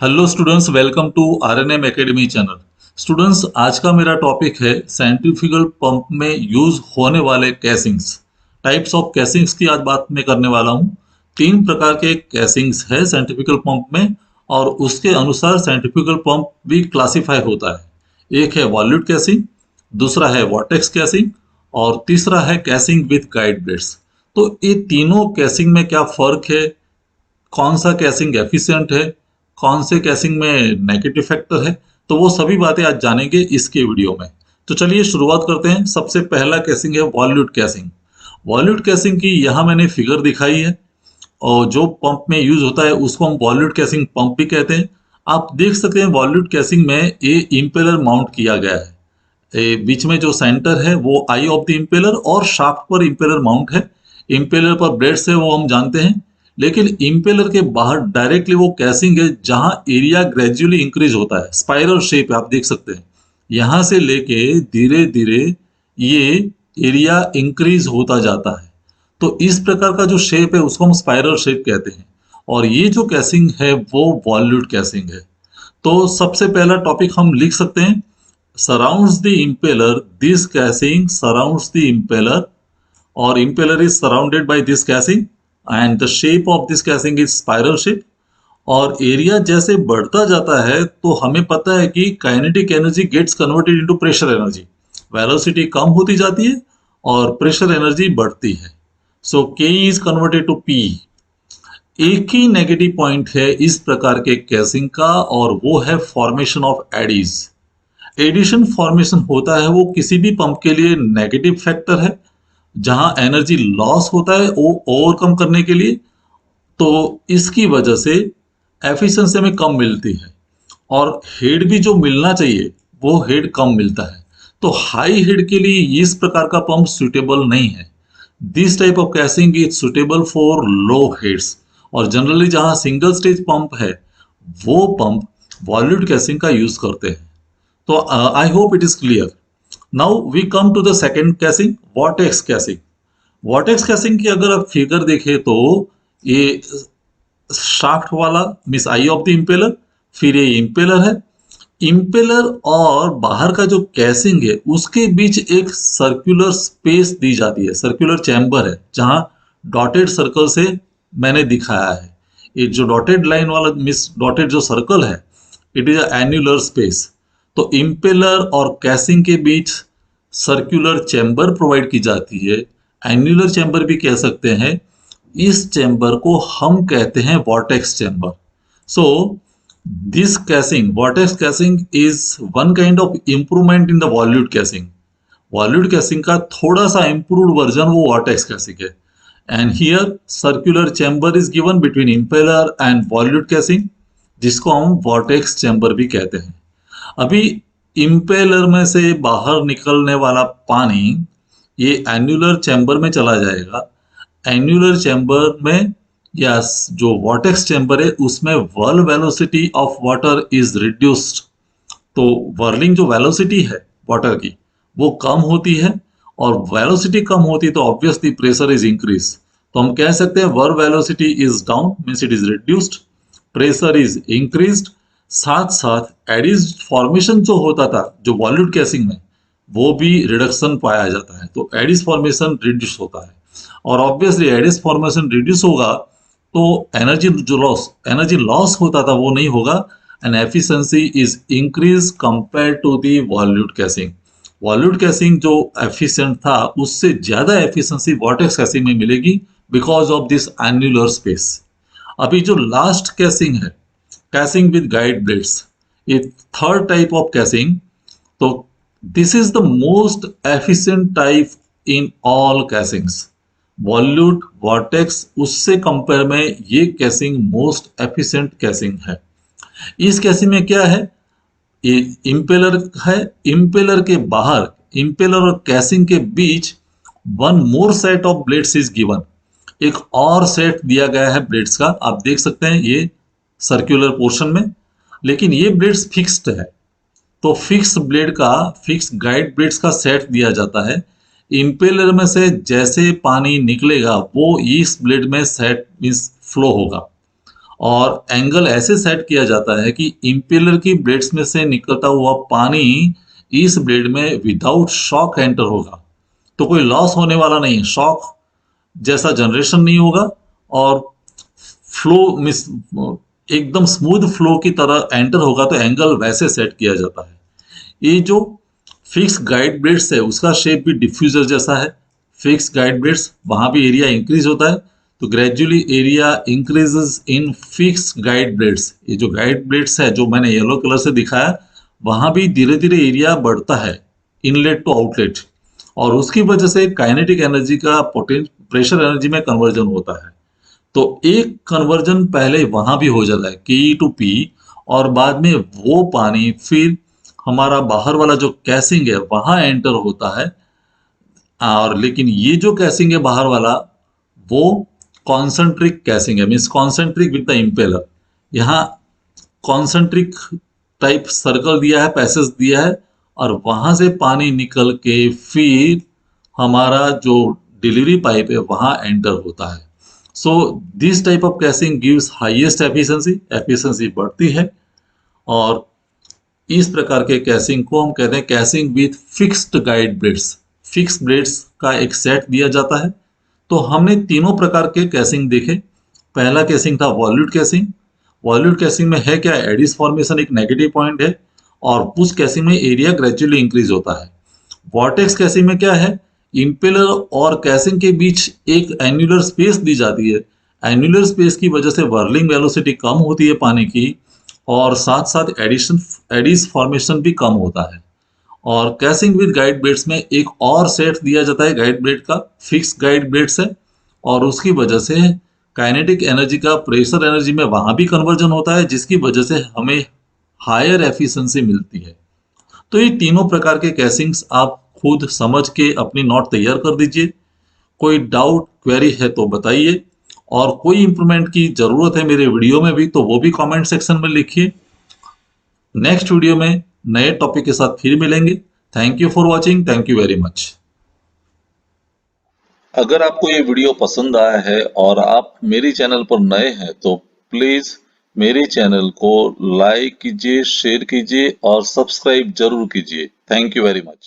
Hello students, welcome to RNM Academy channel. Students, आज का मेरा टॉपिक है सेंट्रीफ्यूगल पंप में यूज होने वाले कैसिंग्स। टाइप्स ऑफ कैसिंग्स की आज बात मैं करने वाला हूँ। तीन प्रकार के कैसिंग्स है सेंट्रीफ्यूगल पंप में, और उसके अनुसार सेंट्रीफ्यूगल पंप भी क्लासिफाई होता है। एक है वॉल्यूट कैसिंग, दूसरा है वॉर्टेक्स कैसिंग, और तीसरा है कैसिंग विथ गाइड ब्लेड्स। तो ये तीनों कैसिंग में क्या फर्क है, कौन सा कैसिंग एफिशिएंट है, कौन से कैसिंग में नेगेटिव फैक्टर है, तो वो सभी बातें आज जानेंगे इसके वीडियो में। तो चलिए शुरुआत करते हैं। सबसे पहला कैसिंग है वॉल्यूट कैसिंग। वॉल्यूट कैसिंग की यहाँ मैंने फिगर दिखाई है, और जो पंप में यूज होता है उसको हम वॉल्यूट कैसिंग पंप भी कहते हैं। आप देख सकते हैं वॉल्यूट कैसिंग में ये इम्पेलर माउंट किया गया है। बीच में जो सेंटर है वो आई ऑफ द इम्पेलर, और शाफ्ट पर इम्पेलर माउंट है। इम्पेलर पर ब्लेड्स है वो हम जानते हैं, लेकिन इम्पेलर के बाहर डायरेक्टली वो कैसिंग है जहां एरिया ग्रेजुअली इंक्रीज होता है। स्पाइरल शेप आप देख सकते हैं, यहां से लेके धीरे धीरे ये एरिया इंक्रीज होता जाता है। तो इस प्रकार का जो शेप है उसको हम स्पाइरल शेप कहते हैं, और ये जो कैसिंग है वो वॉल्यूट कैसिंग है। तो सबसे पहला टॉपिक हम लिख सकते हैं, surrounds the impeller, this casing surrounds the impeller, or impeller is surrounded by this casing, and the shape of this casing is spiral shape। और एरिया जैसे बढ़ता जाता है तो हमें पता है कि kinetic energy gets converted into pressure energy. Velocity कम होती जाती है और प्रेशर एनर्जी बढ़ती है। सो के इज कन्वर्टेड टू पी। एक ही नेगेटिव पॉइंट है इस प्रकार के कैसिंग का, और वो है formation of eddies. Addition formation होता है वो किसी भी पंप के लिए नेगेटिव फैक्टर है, जहां एनर्जी लॉस होता है वो ओवरकम करने के लिए। तो इसकी वजह से एफिशिएंसी में कम मिलती है, और हेड भी जो मिलना चाहिए वो हेड कम मिलता है। तो हाई हेड के लिए इस प्रकार का पंप सुटेबल नहीं है। This type of casing is suitable for low heads, और जनरली जहां सिंगल स्टेज पंप है वो पंप वॉल्यूट कैसिंग का यूज करते हैं। तो I hope it is clear. Now we come to the second casing, vortex casing. Vortex casing की अगर आप फिगर देखें तो ये शाफ्ट वाला means eye of the impeller, फिर ये इम्पेलर है। इम्पेलर और बाहर का जो कैसिंग है उसके बीच एक सर्कुलर स्पेस दी जाती है, सर्कुलर चैम्बर है, जहां डॉटेड सर्कल से मैंने दिखाया है। ये जो डॉटेड लाइन वाला मिस डॉटेड जो सर्कल है, इट इज एन्युलर स्पेस। तो इम्पेलर और कैसिंग के बीच सर्कुलर चैम्बर प्रोवाइड की जाती है, एन्युलर चैम्बर भी कह सकते हैं। इस चैम्बर को हम कहते हैं vortex chamber. So this casing, vortex casing is one kind of improvement in the volute casing. Volute casing का थोड़ा सा इंप्रूव्ड वर्जन वो वॉर्टेक्स कैसिंग है। And here circular chamber is given between impeller and volute casing, जिसको हम vortex chamber भी कहते हैं। अभी इम्पेलर में से बाहर निकलने वाला पानी ये एन्युलर चैम्बर में चला जाएगा। एन्युलर चैम्बर में या जो वॉर्टेक्स चैम्बर है उसमें whirl velocity of water is reduced. तो वर्लिंग जो वेलोसिटी है वाटर की वो कम होती है, और वेलोसिटी कम होती है तो ऑब्वियसली प्रेशर इज इंक्रीज। तो हम कह सकते हैं whirl velocity is down means it is reduced, pressure is increased. साथ साथ एडिज फॉर्मेशन जो होता था जो वॉल्यूट कैसिंग में, वो भी रिडक्शन पाया जाता है। तो एडिस फॉर्मेशन रिड्यूस होता है, और ऑब्वियसली एडिस फॉर्मेशन रिड्यूस होगा तो एनर्जी लॉस होता था वो नहीं होगा, and efficiency is increase compare to the volute casing. Volute casing जो एफिशिएंट था उससे ज्यादा एफिशिएंसी वॉर्टेक्स कैसिंग में मिलेगी because of this annular space. अभी जो लास्ट कैसिंग है, कैसिंग विद गाइड ब्लेड्स, ये थर्ड टाइप ऑफ कैसिंग। तो this is the most efficient type in all casings. Volute vortex उससे कंपेयर में ये कैसिंग मोस्ट एफिशिएंट कैसिंग है। इस कैसिंग में क्या है, ये इम्पेलर है, इम्पेलर के बाहर, इम्पेलर और कैसिंग के बीच one more set of blades is given. एक और सेट दिया गया है ब्लेड्स का, आप देख सकते हैं ये सर्कुलर पोर्शन में, लेकिन ये ब्लेड्स फिक्स्ड है। तो फिक्स ब्लेड का, फिक्स गाइड ब्लेड्स का सेट दिया जाता है। इम्पेलर में से जैसे पानी निकलेगा वो इस ब्लेड में सेट मीन्स फ्लो होगा, और एंगल ऐसे सेट किया जाता है कि इम्पेलर की ब्लेड्स में से निकलता हुआ पानी इस ब्लेड में विदाउट शॉक एंटर होगा। तो कोई लॉस होने वाला नहीं है, शॉक जैसा जनरेशन नहीं होगा और फ्लो मिस एकदम स्मूथ फ्लो की तरह एंटर होगा। तो एंगल वैसे सेट किया जाता है। ये जो फिक्स गाइड ब्लेड्स है उसका शेप भी डिफ्यूजर जैसा है। फिक्स गाइड ब्लेड्स वहां भी एरिया इंक्रीज होता है, तो gradually area increases in fix guide blades. ये जो गाइड ब्लेड्स है जो मैंने येलो कलर से दिखाया, वहां भी धीरे धीरे एरिया बढ़ता है इनलेट टू आउटलेट, और उसकी वजह से काइनेटिक एनर्जी का प्रेशर एनर्जी में कन्वर्जन होता है। तो एक कन्वर्जन पहले वहां भी हो जाता है के टू पी, और बाद में वो पानी फिर हमारा बाहर वाला जो कैसिंग है वहां एंटर होता है। और लेकिन ये जो कैसिंग है बाहर वाला, वो कॉन्सेंट्रिक कैसिंग है, means concentric with the impeller. यहाँ कॉन्सेंट्रिक टाइप सर्कल दिया है, पैसेज दिया है, और वहां से पानी निकल के फिर हमारा जो डिलीवरी पाइप है वहां एंटर होता है। So this type of casing gives highest efficiency, efficiency बढ़ती है। और इस प्रकार के कैसिंग को हम कहते हैं casing with fixed guide blades. Fix blades का एक सेट दिया जाता है। तो हमने तीनों प्रकार के कैसिंग देखे। पहला कैसिंग था वॉल्यूट कैसिंग। वॉल्यूट कैसिंग में है क्या, एडिस फॉर्मेशन एक नेगेटिव पॉइंट है, और पुश कैसिंग में एरिया ग्रेजुअली इंक्रीज होता है। वॉर्टेक्स कैसिंग में क्या है, इम्पेलर और कैसिंग के बीच एक एन्युलर स्पेस दी जाती है। एन्युलर स्पेस की वजह से वर्लिंग वेलोसिटी कम होती है पानी की, और साथ साथ एडिस फॉर्मेशन भी कम होता है। और कैसिंग विद गाइड ब्लेड्स में एक और सेट दिया जाता है गाइड ब्लेड का, फिक्स गाइड ब्लेड्स है, और उसकी वजह से काइनेटिक एनर्जी का प्रेशर एनर्जी में वहां भी कन्वर्जन होता है, जिसकी वजह से हमें हायर एफिशिएंसी मिलती है। तो ये तीनों प्रकार के कैसिंग्स आप खुद समझ के अपनी नोट तैयार कर दीजिए। कोई डाउट क्वेरी है तो बताइए, और कोई इंप्रूवमेंट की जरूरत है मेरे वीडियो में भी तो वो भी कमेंट सेक्शन में लिखिए। नेक्स्ट वीडियो में नए टॉपिक के साथ फिर मिलेंगे। Thank you for watching, thank you very much. अगर आपको ये वीडियो पसंद आया है और आप मेरे चैनल पर नए हैं तो प्लीज मेरे चैनल को लाइक कीजिए, शेयर कीजिए और सब्सक्राइब जरूर कीजिए। Thank you very much.